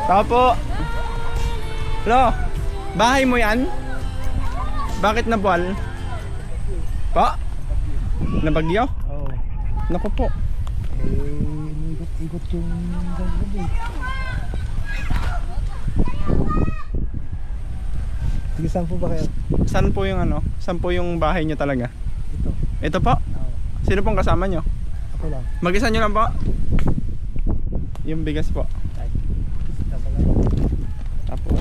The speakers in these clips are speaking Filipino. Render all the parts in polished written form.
Tao po. Hello. Bahay mo yan? Bakit nabuwal? Po? Nabagyo? Oo. Naku po. Ikot yung gabi. Sige, saan po ba kayo? Saan po yung ano? Saan po yung bahay nyo talaga? Ito. Ito po? Oo. Sino pong kasama nyo? Ako lang. Mag-isa nyo lang po? Yung bigas po. Ay. Tapos lang. Tapos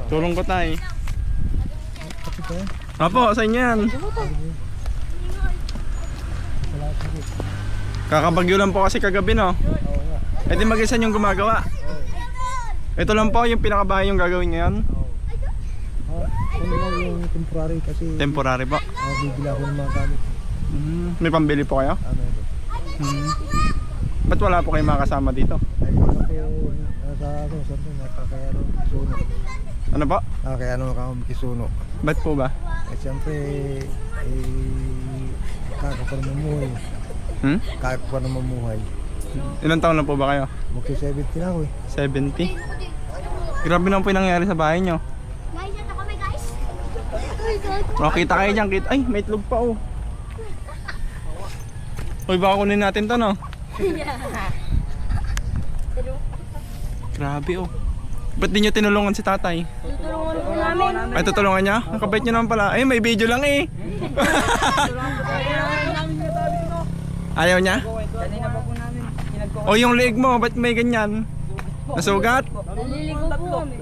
tulong ko tayo. Kapit ko yan. Apo, sa inyo yan. Salamat po. Kakabagyo lang po kasi kagabi no. Oo nga. E di mag-isa yung gumagawa. Oo. Ito lang po yung pinakabahay yung gagawin ngayon. Oo. Ano lang yung temporary kasi Temporary po. bibila ko ng mga gamit. May pambili po kayo? Ano ito? Ba't wala po kayong mga kasama dito? Ay, ano po, nasa ano, saan po, nakakaya nung kisuno. Ano po? Nakakaya nung kisuno. Ba't po ba? Eh, siyempre, kaka pa naman mamuhay. Kaka pa naman mamuhay. Ilang taon na po ba kayo? Magsi-70 na ako eh. 70? Grabe naman po yung nangyari sa bahay nyo. Guys, ito kami guys. O, kita kayo dyan. Kita. Ay, may itlog pa oh. Uy, baka kunin natin to no? Grabe oh. Ba't di nyo tinulungan si tatay? Tutulungan po namin. Ay, tutulungan niya? Ang kabait nyo naman pala. Ay, may video lang eh. Ayaw niya? O yung leeg mo, ba't may ganyan? Nasugat? Naliligo po kami.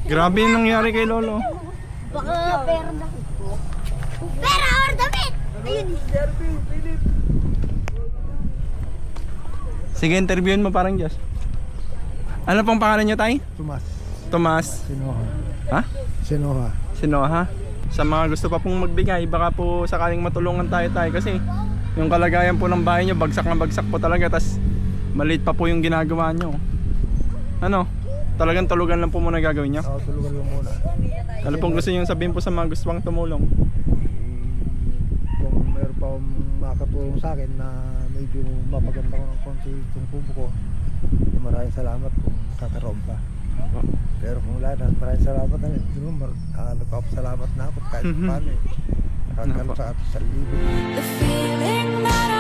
Grabe yung nangyari kay Lolo. Baka pera na. Pera or damit! Ayun. Sige, interviewin mo parang Diyos. Ano pong pangalan niyo, tay? Tomas. Tomas. Sinoha. Ha? Sinoha. Sinoha. Sa mga gusto pa pong magbigay, baka po sakaling matulungan tayo kasi yung kalagayan po ng bahay nyo, bagsak na bagsak po talaga, tas maliit pa po yung ginagawa nyo. Ano? Talagang tulugan lang po muna gagawin nyo? Oo, tulungan lang muna. Ano pong gusto nyo sabihin po sa mga gusto pang tumulong? Kung meron pa akong makakatulong sa akin na medyo mapaganda ko ng konti itong kubo ko, maraming salamat kung kakaroon pa. Pero kung wala na, maraming salamat na rin. Salamat na ako kahit paano eh. Nakakaroon sa atin sa libo. The feeling that